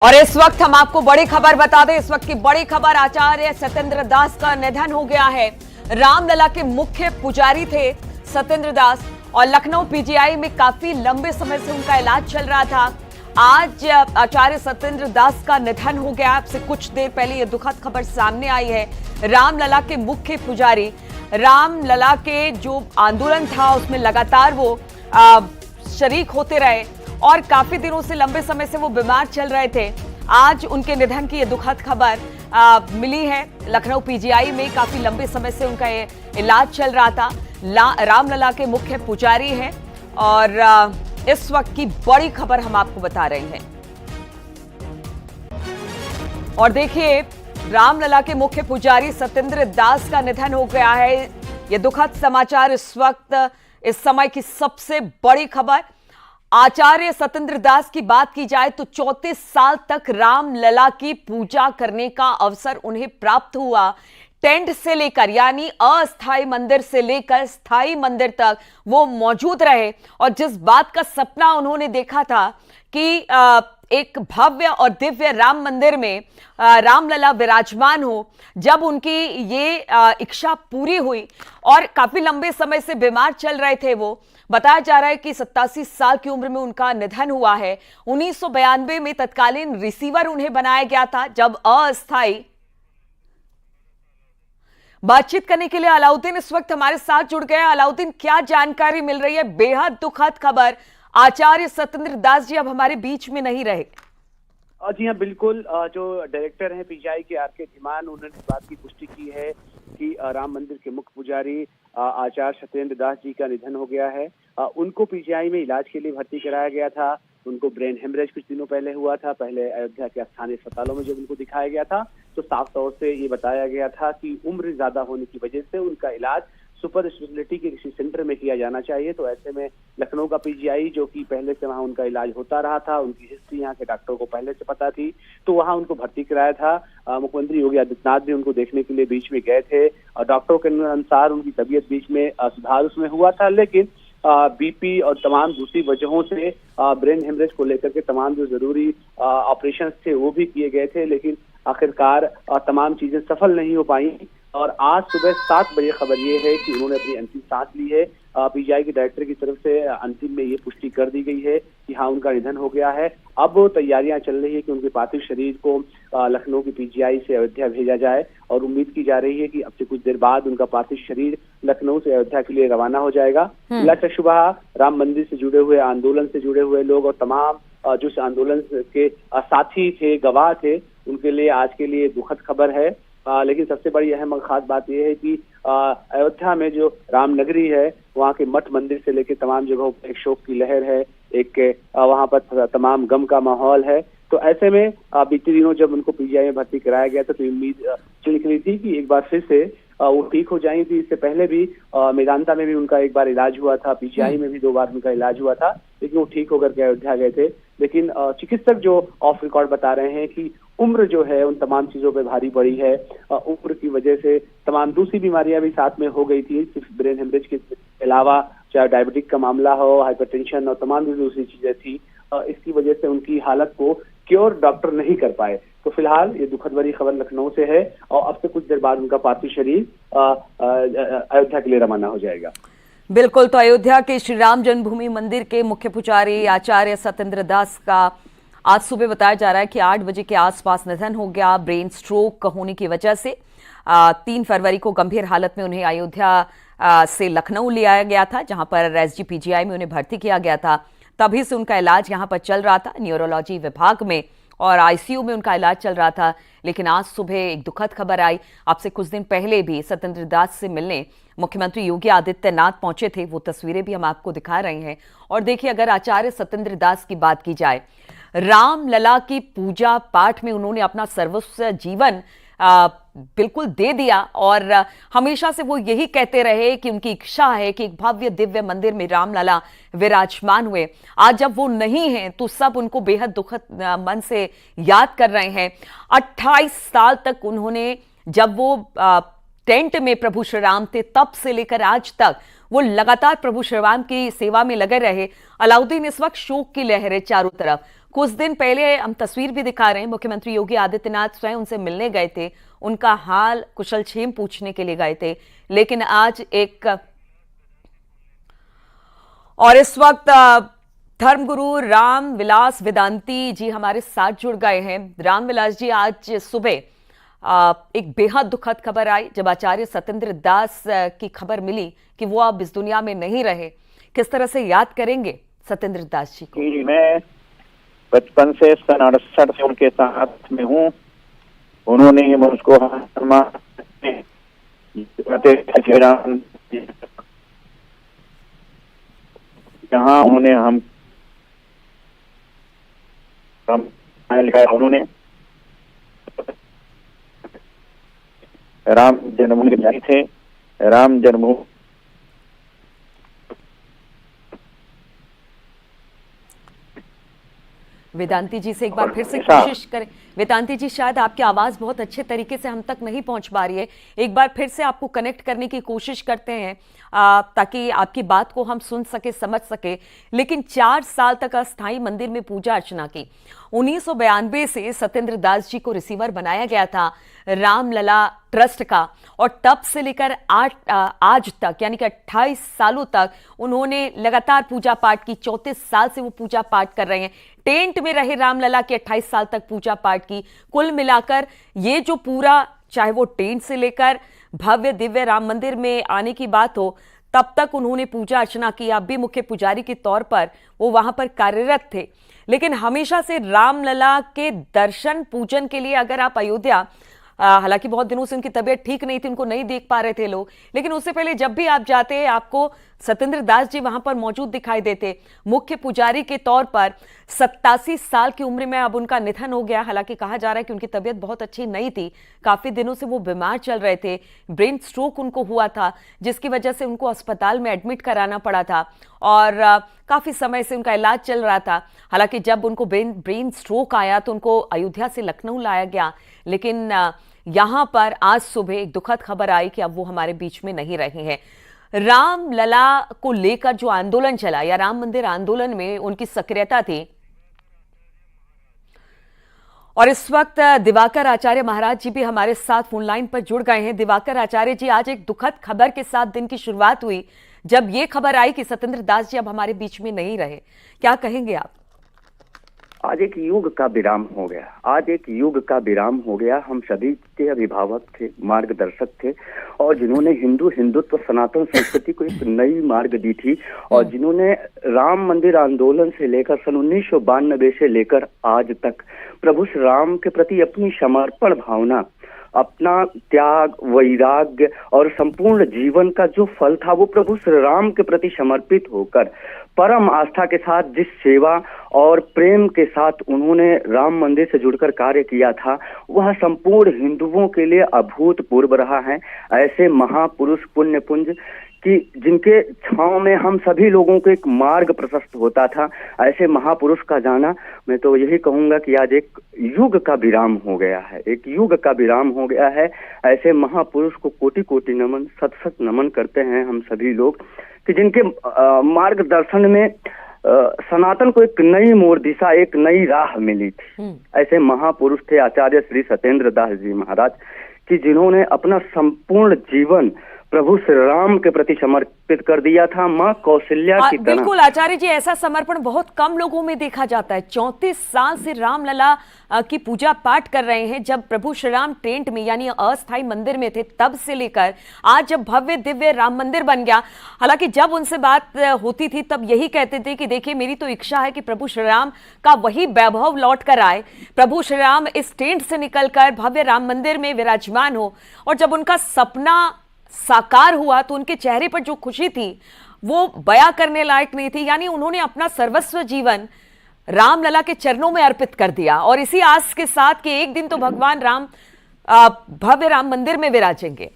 और इस वक्त हम आपको बड़ी खबर बता दें। इस वक्त की बड़ी खबर, आचार्य सत्येंद्र दास का निधन हो गया है। रामलला के मुख्य पुजारी थे सत्येंद्र दास और लखनऊ पीजीआई में काफी लंबे समय से उनका इलाज चल रहा था। आज आचार्य सत्येंद्र दास का निधन हो गया। अब से कुछ देर पहले यह दुखद खबर सामने आई है। रामलला के मुख्य पुजारी, रामलला के जो आंदोलन था उसमें लगातार वो शरीक होते रहे और काफी दिनों से, लंबे समय से वो बीमार चल रहे थे। आज उनके निधन की ये दुखद खबर मिली है। लखनऊ पीजीआई में काफी लंबे समय से उनका ये इलाज चल रहा था। रामलला के मुख्य पुजारी हैं और इस वक्त की बड़ी खबर हम आपको बता रहे हैं। और देखिए, रामलला के मुख्य पुजारी सत्येंद्र दास का निधन हो गया है। ये दुखद समाचार इस वक्त, इस समय की सबसे बड़ी खबर। आचार्य सत्येंद्र दास की बात की जाए तो 34 साल तक रामलला की पूजा करने का अवसर उन्हें प्राप्त हुआ। टेंट से लेकर, यानी अस्थायी मंदिर से लेकर स्थायी मंदिर तक वो मौजूद रहे और जिस बात का सपना उन्होंने देखा था कि एक भव्य और दिव्य राम मंदिर में रामलला विराजमान हो, जब उनकी ये इच्छा पूरी हुई और काफी लंबे समय से बीमार चल रहे थे वो, बताया जा रहा है कि 87 साल की उम्र में उनका निधन हुआ है। 1992 में तत्कालीन रिसीवर उन्हें बनाया गया था, जब अस्थायी। बातचीत करने के लिए अलाउद्दीन इस वक्त हमारे साथ जुड़ गए। अलाउद्दीन, क्या जानकारी मिल रही है? बेहद दुखद खबर, आचार्य सत्येंद्र दास जी अब हमारे बीच में नहीं रहे। जी हाँ, बिल्कुल। जो डायरेक्टर हैं पीजीआई के आर के धीमान, उन्होंने इस बात की पुष्टि की है कि राम मंदिर के मुख्य पुजारी आचार्य सत्येंद्र दास जी का निधन हो गया है। उनको पीजीआई में इलाज के लिए भर्ती कराया गया था। उनको ब्रेन हेमरेज कुछ दिनों पहले हुआ था। पहले अयोध्या के स्थानीय अस्पतालों में जब उनको दिखाया गया था तो साफ तौर से ये बताया गया था कि उम्र ज्यादा होने की वजह से उनका इलाज सुपर स्पेशलिटी के किसी सेंटर में किया जाना चाहिए। तो ऐसे में लखनऊ का पीजीआई, जो कि पहले से वहां उनका इलाज होता रहा था, उनकी हिस्ट्री यहाँ के डॉक्टरों को पहले से पता थी, तो वहां उनको भर्ती कराया था। मुख्यमंत्री योगी आदित्यनाथ भी उनको देखने के लिए बीच में गए थे और डॉक्टरों के अनुसार उनकी तबीयत बीच में सुधार उसमें हुआ था, लेकिन बीपी और तमाम दूसरी वजहों से ब्रेन हेमरेज को लेकर के तमाम जो जरूरी ऑपरेशन थे वो भी किए गए थे, लेकिन आखिरकार तमाम चीजें सफल नहीं हो पाई। और आज सुबह 7 बजे खबर ये है कि उन्होंने अपनी अंतिम सांस ली है। पीजीआई के डायरेक्टर की तरफ से अंतिम में ये पुष्टि कर दी गई है कि हाँ, उनका निधन हो गया है। अब तैयारियां चल रही है कि उनके पार्थिव शरीर को लखनऊ की पीजीआई से अयोध्या भेजा जाए और उम्मीद की जा रही है कि अब से कुछ देर बाद उनका पार्थिव शरीर लखनऊ से अयोध्या के लिए रवाना हो जाएगा। सुबह राम मंदिर से जुड़े हुए, आंदोलन से जुड़े हुए लोग और तमाम जो इस आंदोलन के साथी थे, गवाह थे, उनके लिए आज के लिए दुखद खबर है। लेकिन सबसे बड़ी अहम और खास बात यह है कि अयोध्या में जो रामनगरी है, वहाँ के मठ मंदिर से लेकर तमाम जगहों पर एक शोक की लहर है, एक वहाँ पर तमाम गम का माहौल है। तो ऐसे में बीते दिनों जब उनको पीजीआई में भर्ती कराया गया था तो उम्मीद चिढ़ रही थी कि एक बार फिर से वो ठीक हो जाएंगी। इससे पहले भी मेदांता में भी उनका एक बार इलाज हुआ था, पीजीआई में भी 2 बार उनका इलाज हुआ था, लेकिन वो ठीक होकर के अयोध्या गए थे। लेकिन चिकित्सक जो ऑफ रिकॉर्ड बता रहे हैं कि उम्र जो है उन तमाम चीजों पे भारी पड़ी है। उम्र की वजह से तमाम दूसरी बीमारियां भी साथ में हो गई थी, सिर्फ ब्रेन हेमरेज के अलावा चाहे डायबिटिक का मामला हो, हाइपरटेंशन और तमाम दूसरी चीजें थी। इसकी वजह से उनकी हालत को क्योर डॉक्टर नहीं कर पाए। तो फिलहाल ये दुखद भरी खबर लखनऊ से है और अब से कुछ देर बाद उनका पार्थिव शरीर अयोध्या के लिए रवाना हो जाएगा। बिल्कुल, तो अयोध्या के श्री राम जन्मभूमि मंदिर के मुख्य पुजारी आचार्य सत्येंद्र दास का आज सुबह बताया जा रहा है कि 8 बजे के आसपास निधन हो गया। ब्रेन स्ट्रोक होने की वजह से 3 फरवरी को गंभीर हालत में उन्हें अयोध्या से लखनऊ ले आया गया था, जहां पर एसजी पीजीआई में उन्हें भर्ती किया गया था। तभी से उनका इलाज यहां पर चल रहा था, न्यूरोलॉजी विभाग में और आईसीयू में उनका इलाज चल रहा था। लेकिन आज सुबह एक दुखद खबर आई। अब से कुछ दिन पहले भी सत्येंद्र दास से मिलने मुख्यमंत्री योगी आदित्यनाथ पहुंचे थे। वो तस्वीरें भी हम आपको दिखा रहे हैं। और देखिए, अगर आचार्य सत्येंद्र दास की बात की जाए, रामलला की पूजा पाठ में उन्होंने अपना सर्वस्व जीवन बिल्कुल दे दिया और हमेशा से वो यही कहते रहे कि उनकी इच्छा है कि एक भव्य दिव्य मंदिर में रामलला विराजमान हुए। आज जब वो नहीं हैं तो सब उनको बेहद दुखद मन से याद कर रहे हैं। 28 साल तक उन्होंने, जब वो टेंट में प्रभु श्री राम थे, तब से लेकर आज तक वो लगातार प्रभु श्री राम की सेवा में लगे रहे। अलाउद्दीन इस वक्त शोक की लहर है चारों तरफ। कुछ दिन पहले हम तस्वीर भी दिखा रहे हैं, मुख्यमंत्री योगी आदित्यनाथ स्वयं उनसे मिलने गए थे, उनका हाल कुशलक्षेम पूछने के लिए गए थे। लेकिन आज और इस वक्त धर्मगुरु रामविलास वेदांती जी हमारे साथ जुड़ गए हैं। रामविलास जी, आज सुबह एक बेहद दुखद खबर आई जब आचार्य सत्येंद्र दास की खबर मिली कि वो अब इस दुनिया में नहीं रहे। किस तरह से याद करेंगे सत्येंद्र दास जी को? मैं बचपन से सन 68 से उनके साथ में हूँ। उन्होंने मुझको जहाँ उन्होंने हम लिखा है, उन्होंने राम जन्मभूमि के पुजारी थे। राम जन्मभूमि वेदांती जी से एक बार फिर से कोशिश करें। वेदांती जी, शायद आपकी आवाज बहुत अच्छे तरीके से हम तक नहीं पहुंच पा रही है। एक बार फिर से आपको कनेक्ट करने की कोशिश करते हैं ताकि आपकी बात को हम सुन सके, समझ सके। लेकिन 4 साल तक अस्थायी मंदिर में पूजा अर्चना की। 1992 से सत्येंद्र दास जी को रिसीवर बनाया गया था रामलला ट्रस्ट का, और तब से लेकर आज तक यानी कि 28 सालों तक उन्होंने लगातार पूजा पाठ की। 34 साल से वो पूजा पाठ कर रहे हैं। टेंट में रहे रामलला के 28 साल तक पूजा पाठ की। कुल मिलाकर ये जो पूरा, चाहे वो टेंट से लेकर भव्य दिव्य राम मंदिर में आने की बात हो, तब तक उन्होंने पूजा अर्चना की। अब भी मुख्य पुजारी के तौर पर वो वहां पर कार्यरत थे। लेकिन हमेशा से रामलला के दर्शन पूजन के लिए अगर आप अयोध्या, हालांकि बहुत दिनों से उनकी तबीयत ठीक नहीं थी, उनको नहीं देख पा रहे थे लोग, लेकिन उससे पहले जब भी आप जाते आपको सत्येंद्र दास जी वहां पर मौजूद दिखाई देते मुख्य पुजारी के तौर पर। 87 साल की उम्र में अब उनका निधन हो गया। हालांकि कहा जा रहा है कि उनकी तबीयत बहुत अच्छी नहीं थी, काफी दिनों से वो बीमार चल रहे थे। ब्रेन स्ट्रोक उनको हुआ था, जिसकी वजह से उनको अस्पताल में एडमिट कराना पड़ा था और काफी समय से उनका इलाज चल रहा था। हालांकि जब उनको ब्रेन स्ट्रोक आया तो उनको अयोध्या से लखनऊ लाया गया। लेकिन यहां पर आज सुबह एक दुखद खबर आई कि अब वो हमारे बीच में नहीं रहे हैं। रामलला को लेकर जो आंदोलन चला या राम मंदिर आंदोलन में उनकी सक्रियता थी, और इस वक्त दिवाकर आचार्य महाराज जी भी हमारे साथ फोन लाइन पर जुड़ गए हैं। दिवाकर आचार्य जी, आज एक दुखद खबर के साथ दिन की शुरुआत हुई जब ये खबर आई कि सत्येंद्र दास जी अब हमारे बीच में नहीं रहे। क्या कहेंगे आप? आज एक युग का विराम हो गया। आज एक युग का विराम हो गया। हम सभी के अभिभावक थे, मार्गदर्शक थे, और जिन्होंने हिंदुत्व सनातन संस्कृति को एक नई मार्ग दी थी, और जिन्होंने राम मंदिर आंदोलन से लेकर सन 1992 से लेकर आज तक प्रभु श्री राम के प्रति अपनी समर्पण भावना, अपना त्याग, वैराग्य और संपूर्ण जीवन का जो फल था वो प्रभु श्री राम के प्रति समर्पित होकर परम आस्था के साथ जिस सेवा और प्रेम के साथ उन्होंने राम मंदिर से जुड़कर कार्य किया था, वह संपूर्ण हिंदुओं के लिए अभूतपूर्व रहा है। ऐसे महापुरुष पुण्य पुंज कि जिनके छांव में हम सभी लोगों को एक मार्ग प्रशस्त होता था, ऐसे महापुरुष का जाना, मैं तो यही कहूंगा कि आज एक युग का विराम हो गया है। एक युग का विराम हो गया है। ऐसे महापुरुष को कोटि कोटि नमन, शत शत नमन करते हैं हम सभी लोग, कि जिनके मार्गदर्शन में सनातन को एक नई मोड़ दिशा, एक नई राह मिली थी। ऐसे महापुरुष थे आचार्य श्री सत्येंद्र दास जी महाराज, कि जिन्होंने अपना संपूर्ण जीवन प्रभु श्री राम के प्रति समर्पित कर दिया था, माँ कौशल्या की तरह। बिल्कुल आचार्य जी, ऐसा समर्पण बहुत कम लोगों में देखा जाता है। 34 साल से रामलला की पूजा पाठ कर रहे हैं। जब प्रभु श्री राम टेंट में यानी अस्थायी मंदिर में थे तब से लेकर आज जब भव्य दिव्य राम मंदिर बन गया। हालांकि जब उनसे बात होती थी तब यही कहते थे कि देखिए, मेरी तो इच्छा है कि प्रभु श्री राम का वही वैभव लौट कर आए, प्रभु श्री राम इस टेंट से निकलकर भव्य राम मंदिर में विराजमान हो। और जब उनका सपना साकार हुआ तो उनके चेहरे पर जो खुशी थी वो बयां करने लायक नहीं थी। यानी उन्होंने अपना सर्वस्व जीवन रामलला के चरणों में अर्पित कर दिया, और इसी आस के साथ कि एक दिन तो भगवान राम भव्य राम मंदिर में विराजेंगे।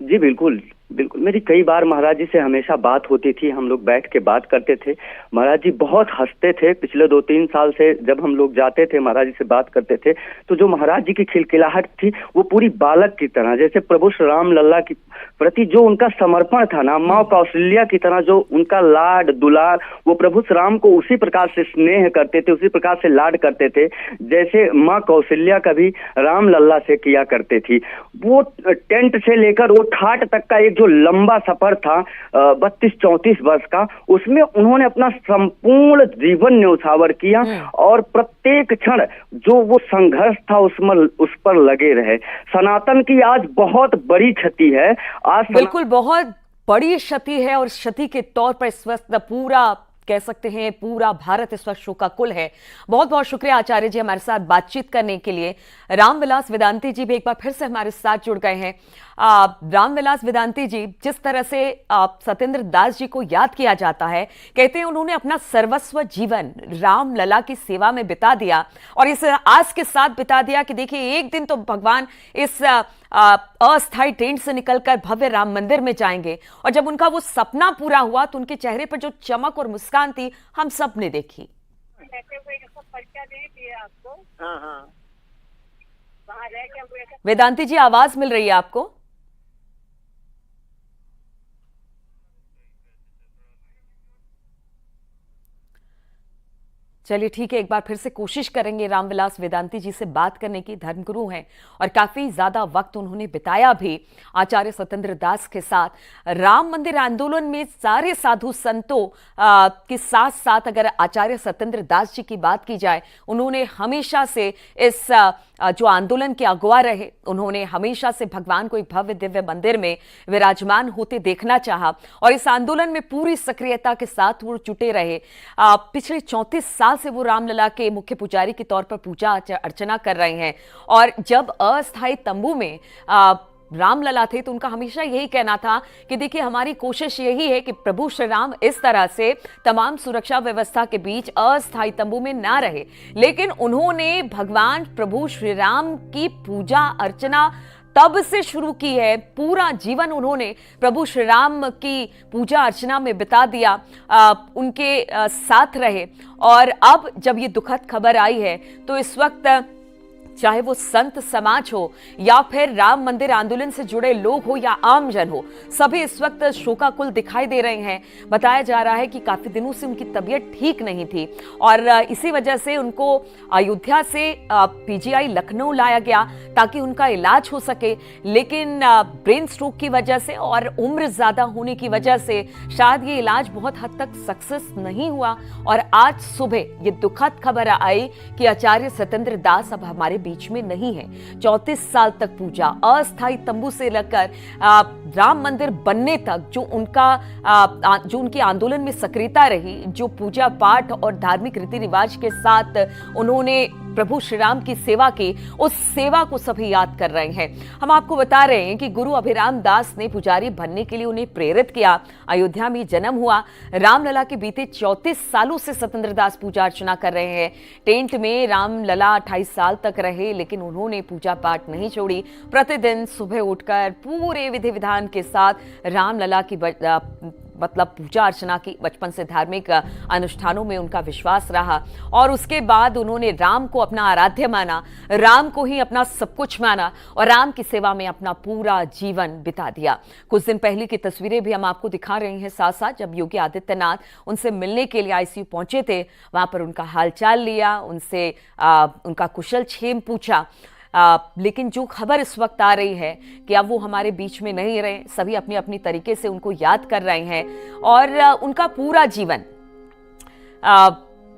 जी बिल्कुल, बिल्कुल, मेरी कई बार महाराज जी से हमेशा बात होती थी, हम लोग बैठ के बात करते थे। महाराज जी बहुत हंसते थे। पिछले 2-3 साल से जब हम लोग जाते थे महाराज जी से बात करते थे, तो जो महाराज जी की खिलखिलाहट थी वो पूरी बालक की तरह, जैसे प्रभु श्री राम लल्ला की प्रति जो उनका समर्पण था ना, माँ कौशल्या की तरह जो उनका लाड दुलार, वो प्रभु श्री राम को उसी प्रकार से स्नेह करते थे, उसी प्रकार से लाड करते थे जैसे माँ कौशल्या कभी राम लल्ला से किया करते थी। वो टेंट से लेकर वो ठाट तक का एक जो लंबा सफर था 32-34 वर्ष का, उसमें उन्होंने अपना संपूर्ण जीवन न्यौछावर किया और प्रत्येक क्षण जो वो संघर्ष था उस पर लगे रहे। सनातन की आज बहुत बड़ी क्षति है। आज बिल्कुल बहुत बड़ी क्षति है, और क्षति के तौर पर इस वक्त पूरा कह सकते हैं पूरा भारत इस वक्त शोकाकुल है। बहुत बहुत शुक्रिया आचार्य जी हमारे साथ बातचीत करने के लिए। रामविलास वेदांती जी भी एक बार फिर से हमारे साथ जुड़ गए हैं। रामविलास वेदांती जी, जिस तरह से सत्येंद्र दास जी को याद किया जाता है, कहते हैं उन्होंने अपना सर्वस्व जीवन राम लला की सेवा में बिता दिया और इस आस के साथ बिता दिया कि देखिए एक दिन तो भगवान इस अस्थायी टेंट से निकलकर भव्य राम मंदिर में जाएंगे। और जब उनका वो सपना पूरा हुआ तो उनके चेहरे पर जो चमक और मुस्कान थी हम सब ने देखी। वेदांती जी आवाज मिल रही है आपको? चलिए ठीक है, एक बार फिर से कोशिश करेंगे रामविलास वेदांती जी से बात करने की। धर्मगुरु हैं और काफी ज्यादा वक्त उन्होंने बिताया भी आचार्य सत्येंद्र दास के साथ। राम मंदिर आंदोलन में सारे साधु संतों के साथ साथ अगर आचार्य सत्येंद्र दास जी की बात की जाए, उन्होंने हमेशा से इस जो आंदोलन के अगुवा रहे, उन्होंने हमेशा से भगवान को एक भव्य दिव्य मंदिर में विराजमान होते देखना चाहा और इस आंदोलन में पूरी सक्रियता के साथ वो जुटे रहे। पिछले 34 साल से वो रामलला के मुख्य पुजारी के तौर पर पूजा अर्चना कर रहे हैं और जब अस्थायी तंबू में रामलला थे तो उनका हमेशा यही कहना था कि देखिए हमारी कोशिश यही है कि प्रभु श्री राम इस तरह से तमाम सुरक्षा व्यवस्था के बीच अस्थायी तंबू में ना रहे। लेकिन उन्होंने भगवान प्रभु श्री राम की पूजा अर्चना तब से शुरू की है, पूरा जीवन उन्होंने प्रभु श्री राम की पूजा अर्चना में बिता दिया, उनके साथ रहे। और अब जब ये दुखद खबर आई है तो इस वक्त चाहे वो संत समाज हो या फिर राम मंदिर आंदोलन से जुड़े लोग हो या आम जन हो, सभी इस वक्त शोकाकुल दिखाई दे रहे हैं। बताया जा रहा है कि काफी दिनों से उनकी तबीयत ठीक नहीं थी और इसी वजह से उनको अयोध्या से पीजीआई लखनऊ लाया गया ताकि उनका इलाज हो सके, लेकिन ब्रेन स्ट्रोक की वजह से और उम्र ज्यादा होने की वजह से शायद ये इलाज बहुत हद तक सक्सेस नहीं हुआ। और आज सुबह ये दुखद खबर आई कि आचार्य सत्येंद्र दास अब हमारे बीच में नहीं है। 34 साल तक पूजा, अस्थायी तंबू से लेकर राम मंदिर बनने तक जो उनकी आंदोलन में सक्रियता रही, जो पूजा पाठ और धार्मिक रीति रिवाज के साथ उन्होंने प्रभु श्री राम की सेवा की, उस सेवा को सभी याद कर रहे हैं। हम आपको बता रहे हैं कि गुरु अभिराम दास ने पुजारी बनने के लिए उन्हें प्रेरित किया। अयोध्या में जन्म हुआ। रामलला के बीते 34 सालों से सत्येंद्र दास पूजा अर्चना कर रहे हैं। टेंट में रामलला 28 साल तक रहे, लेकिन उन्होंने पूजा पाठ नहीं छोड़ी। प्रतिदिन सुबह उठकर पूरे विधि विधान के साथ रामलला की पूजा अर्चना की। बचपन से धार्मिक अनुष्ठानों में उनका विश्वास रहा और उसके बाद उन्होंने राम को अपना आराध्य माना, राम को ही अपना सब कुछ माना और राम की सेवा में अपना पूरा जीवन बिता दिया। कुछ दिन पहले की तस्वीरें भी हम आपको दिखा रहे हैं साथ साथ, जब योगी आदित्यनाथ उनसे मिलने के लिए आईसीयू पहुंचे थे। वहां पर उनका हालचाल लिया, उनसे उनका कुशल क्षेम पूछा। लेकिन जो खबर इस वक्त आ रही है कि अब वो हमारे बीच में नहीं रहे, सभी अपनी अपनी तरीके से उनको याद कर रहे हैं और उनका पूरा जीवन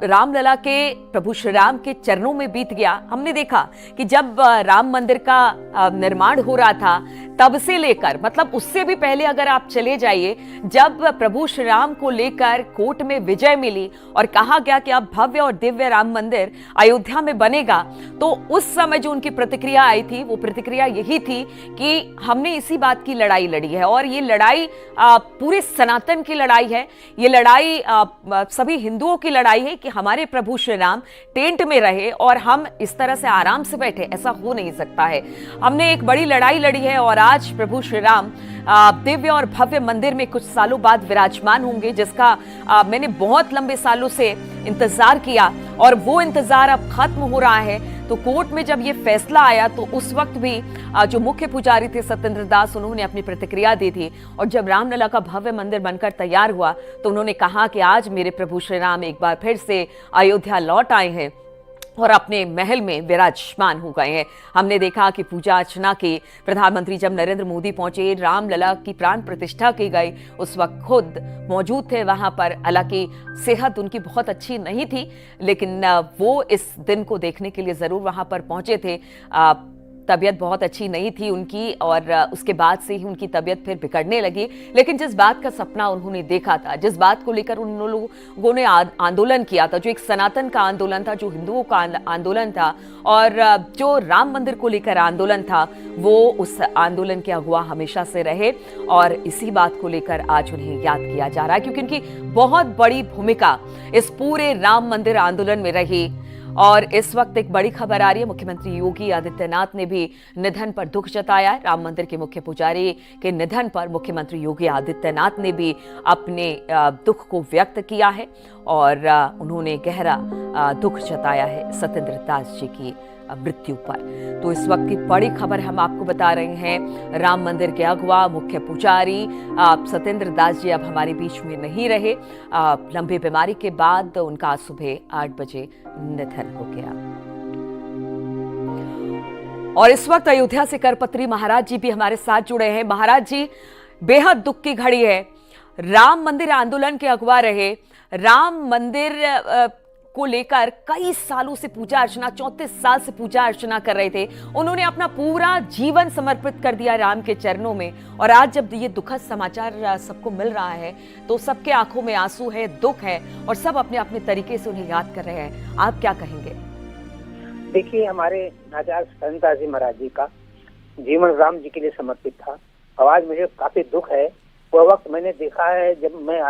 रामलला के प्रभु श्री राम के चरणों में बीत गया। हमने देखा कि जब राम मंदिर का निर्माण हो रहा था तब से लेकर, मतलब उससे भी पहले अगर आप चले जाइए, जब प्रभु श्री राम को लेकर कोर्ट में विजय मिली और कहा गया कि अब भव्य और दिव्य राम मंदिर अयोध्या में बनेगा, तो उस समय जो उनकी प्रतिक्रिया आई थी वो प्रतिक्रिया यही थी कि हमने इसी बात की लड़ाई लड़ी है और ये लड़ाई पूरे सनातन की लड़ाई है। ये लड़ाई सभी हिंदुओं की लड़ाई है कि हमारे प्रभु श्री राम टेंट में रहे और हम इस तरह से आराम से बैठे, ऐसा हो नहीं सकता है। हमने एक बड़ी लड़ाई लड़ी है और आज प्रभु श्री राम दिव्य और भव्य मंदिर में कुछ सालों बाद विराजमान होंगे, जिसका मैंने बहुत लंबे सालों से इंतजार किया और वो इंतजार अब खत्म हो रहा है। तो कोर्ट में जब ये फैसला आया तो उस वक्त भी जो मुख्य पुजारी थे सत्येंद्र दास, उन्होंने अपनी प्रतिक्रिया दी थी और जब रामलला का भव्य मंदिर बनकर तैयार हुआ तो उन्होंने कहा कि आज मेरे प्रभु श्री राम एक बार फिर से अयोध्या लौट आए हैं और अपने महल में विराजमान हो गए हैं। हमने देखा कि पूजा अर्चना की प्रधानमंत्री जब नरेंद्र मोदी पहुंचे, रामलला की प्राण प्रतिष्ठा की गई, उस वक्त खुद मौजूद थे वहां पर। हालांकि सेहत उनकी बहुत अच्छी नहीं थी, लेकिन वो इस दिन को देखने के लिए जरूर वहां पर पहुंचे थे। तबीयत बहुत अच्छी नहीं थी उनकी और उसके बाद से ही उनकी तबीयत फिर बिगड़ने लगी। लेकिन जिस बात का सपना उन्होंने देखा था, जिस बात को लेकर उन लोगों ने आंदोलन किया था, जो एक सनातन का आंदोलन था, जो हिंदुओं का आंदोलन था और जो राम मंदिर को लेकर आंदोलन था, वो उस आंदोलन के अगुवा हमेशा से रहे और इसी बात को लेकर आज उन्हें याद किया जा रहा है, क्योंकि उनकी बहुत बड़ी भूमिका इस पूरे राम मंदिर आंदोलन में रही। और इस वक्त एक बड़ी खबर आ रही है, मुख्यमंत्री योगी आदित्यनाथ ने भी निधन पर दुख जताया है। राम मंदिर के मुख्य पुजारी के निधन पर मुख्यमंत्री योगी आदित्यनाथ ने भी अपने दुख को व्यक्त किया है और उन्होंने गहरा दुख जताया है सत्येंद्र दास जी की मृत्यु पर। तो इस वक्त की बड़ी खबर हम आपको बता रहे हैं, राम मंदिर के अगवा मुख्य पुजारी सत्येंद्र दास जी अब हमारे बीच में नहीं रहे। लंबी बीमारी के बाद उनका सुबह 8 बजे निधन हो गया। और इस वक्त अयोध्या से करपत्री महाराज जी भी हमारे साथ जुड़े हैं। महाराज जी, बेहद दुख की घड़ी है, राम मंदिर आंदोलन के अगवा रहे, राम मंदिर को लेकर कई सालों से पूजा अर्चना, 34 साल से पूजा अर्चना कर रहे थे, उन्होंने अपना पूरा जीवन समर्पित कर दिया राम के चरणों में और आज जब ये दुखद समाचार सबको मिल रहा है तो सबके आंखों में आंसू है, दुख है और सब अपने अपने तरीके से उन्हें याद कर रहे हैं। आप क्या कहेंगे? देखिए, हमारे आचार्य सत्येंद्र दास जी महाराज जी का जीवन राम जी के लिए समर्पित था और आज मुझे काफी दुख है। वह वक्त मैंने देखा है जब मैं